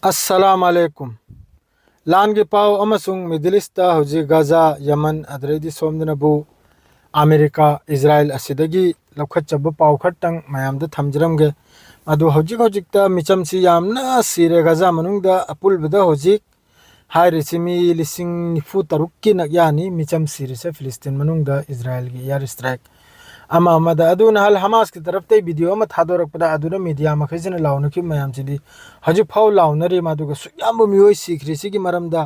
अस्सलामुअलैकुम लान के पाव अमसुंग middle east Houthi Gaza Yemen अदरेदी सोमदनबु अमेरिका इजराइल असिदगी लखचब पाव खटंग मयामद थमजरमगे अदु हौजिक मिचमसी यामना सिरे गाजा मनुंगदा अपुलबदा हौजिक हाइरिसिमी लिसिंग निफु तरुक की नयानी मिचम सिरिसे फिलिस्तीन मनुंगदा इजराइल की एयर स्ट्राइक हल हमास की तरफ ते वीडियो में थादोरपदा मीडिया मखैजन लाउनकी मयामसिदी हजिक फाव लाउनरी मादुगा सुयाम मियोय सिख्रिसी की मरमदा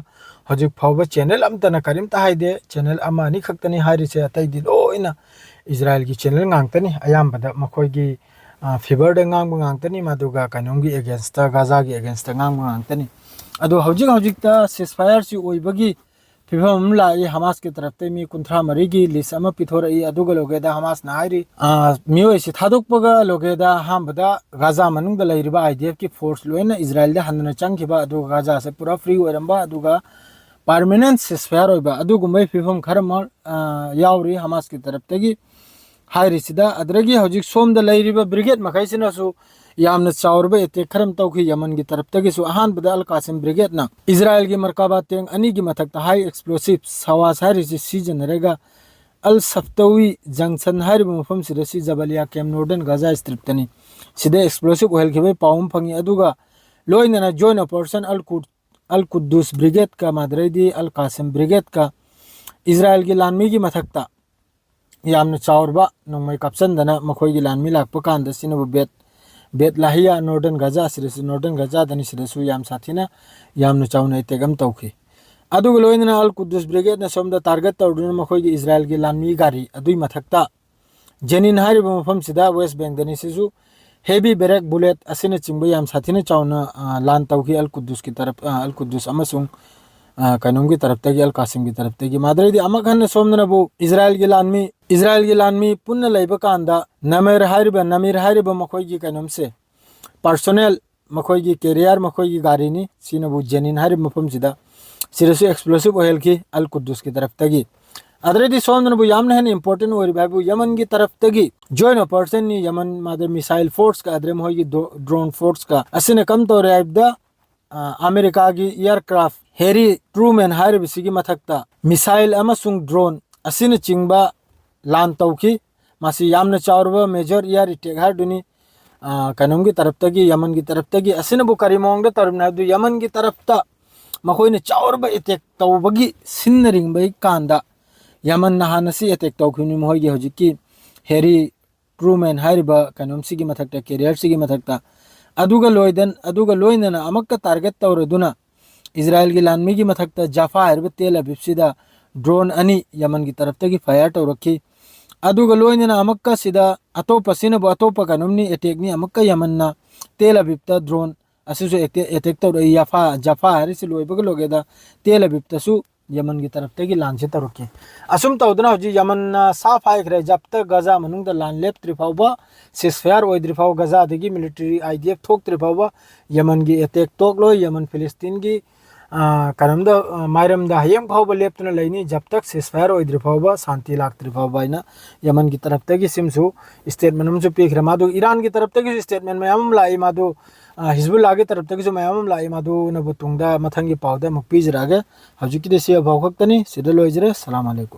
हजिक फाव चैनल अमतना करिमता हाइदे चैनल अमानी खक्तनी हारिसे अतैदी लोइना इजराइल की चैनल गांगतनी अयामबदा मखोयगी फेवर द गांग गांगतनी मादुगा कानोंगी अगेंस्ट गाजा की अगेंस्ट गांग गांगतनी अदो हजिक सिसफायर सी ओइबगी फिल्म लाई हमास की तरफ ते मी कुंथ्रा मरी की लिस्ट अमा पिथोरई अदुगा लोगेदा हमास नाइरी मियोय से थादोकपगा लोगेदा हामबदा गाजा मनुंगदा लैरिबा आईडीएफ की फोर्स लोइना इजराइल दा हन्ना चंगखिबा अदुगा गाजा से पूरा फ्री ओइरंबा अदुगा परमानेंट सिसफायर ओइबा अदुगुमै फिल्म खरम यावरी हमास की तरफ तेगी हाइरिसिदा अदरगी हजिक सोमदा लैरिबा ब्रिगेड मखैसिनासु यामना चावरबा एटेक खरम तौखी यमन की तरफ तगिसु अहानबदा अल कासिम ब्रिगेड ना इजराइल की मरकाबा टेंग अनि की मथकता हाई एक्सप्लोसिव सवास हारिसि सीजनरेगा अल सफ्तवी जंक्शन हारिबा मफम सिदसि Jabalia camp northern Gaza strip तनी सिदे एक्सप्लोसिव ओहेल खिबे पावम फंगी अदुगा लोइनना join operation al Quds brigade का मादरेदी अल कासिम ब्रिगेड का इजराइल की लानमी की मथकता यामना चावरबा नोंमै कापसनदना मखोयगी लानमी लाकपा कांदा सिनबु बेत लाहिया नॉर्दर्न गाजा सिरसु नॉर्दर्न गाजा दनी सिरसु याम साथीना यामना चावना इतेगम तौखी अदुग लोइनना अल कुद्दूस ब्रिगेड ना सोमदा टारगेट तौदुना मखोयगी इजराइल की लानमी गारी अदुई मथकता जेनिन हारिबा मफम सिदा वेस्ट बैंक दनी सिसु हेवी बैरक बुलेट असिना चिंबा याम साथीना चावना लान तौखी अल कुद्दूस की तरफ अल कुद्दूस अमसुंग कानून की तरफ तगी अल कासिम की तरफ तगी मादरेदी अमखन सोमदनबु इजराइल की लानमी पुन्न लैबा कांदा नमीर हारिबा मखोयगी कानून से पर्सोनेल मखोयगी कैरियर मखोयगी गारीनी सिनबु जेनिन हारिबा मफम सिदा सिरसु एक्सप्लोसिव ओहेल की अल कुद्दूस की तरफ तगी अदरेदी सोमदनबु यामना हेन इंपोर्टेंट ओरिबाबु यमन की तरफ तगी जॉइन ऑपरेशन नि यमन मादर मिसाइल फोर्स का अदरे मखोयगी ड्रोन फोर्स का असिने कम तौर आइबदा अमेरिका की एयरक्राफ्ट हेरी ट्रूमैन हारिबसिगी मथकता मिसाइल अमसुंग ड्रोन असिने चिंबा लान तौखी मासी यामना चावरबा मेजर एयर अटैक हारदुनी कनोम की तरफ तगी यमन की तरफ तगी असिनबु करिमोंगदा तरमना दु यमन की तरफता मखोयने चावरबा अटैक तौबगी सिन्नरिंगबै कांदा यमन नहानसी अटैक तौखिनी मोहगी हजिकी हेरी ट्रूमैन हारिबा कनोम सिगी मथकता कैरियर सिगी मथकता अदुगा लोइनना अमक्का टारगेट तौरदुना इजराइल की लानमी की मथकता जाफा हारिबा तेल अबिबसिदा ड्रोन अनि यमन की तरफ तगी फायर तौरखी अदुगा लोइनना अमक्का सिदा अतोपसिनबु अतोपा कनोमनी अटैक नि अमक्का यमनना तेल अबिबता ड्रोन असिसु अटैक तौर जाफा हारिसि लोइबगा लोगेदा तेल अबिबतसु यमन की तरफ तगी लान से तरुकी असुम तौदना हजि यमन साफ हाइखरे जब तक गजा मनुंगदा लान लेप्त्रि फावबा सिसफायर ओइद्रि फाव गजा दगी मिलिटरी आईडीएफ थोक्त्रि फावबा यमन की अटैक तोकलो यमन फिलिस्तीन की कनमदा मायरमदा हयम फावबा लेप्तना लैनी जब तक सिसफायर ओइद्रि फावबा शांति लाक्त्रि फावबा इना यमन की तरफ तगी सिमसु स्टेटमेंट हमसु पिखरे मादु ईरान की तरफ तगी स्टेटमेंट मयाम लाई मादु हिजबुल्लाह की तरफ तगी मयाम लाई मादु नबु तुंगदा मथंगी पावदा मुक पिजरागे हजुकी देसी अभाव खक्तनी सिदा लोइजरे अस्सलाम वालेकुम।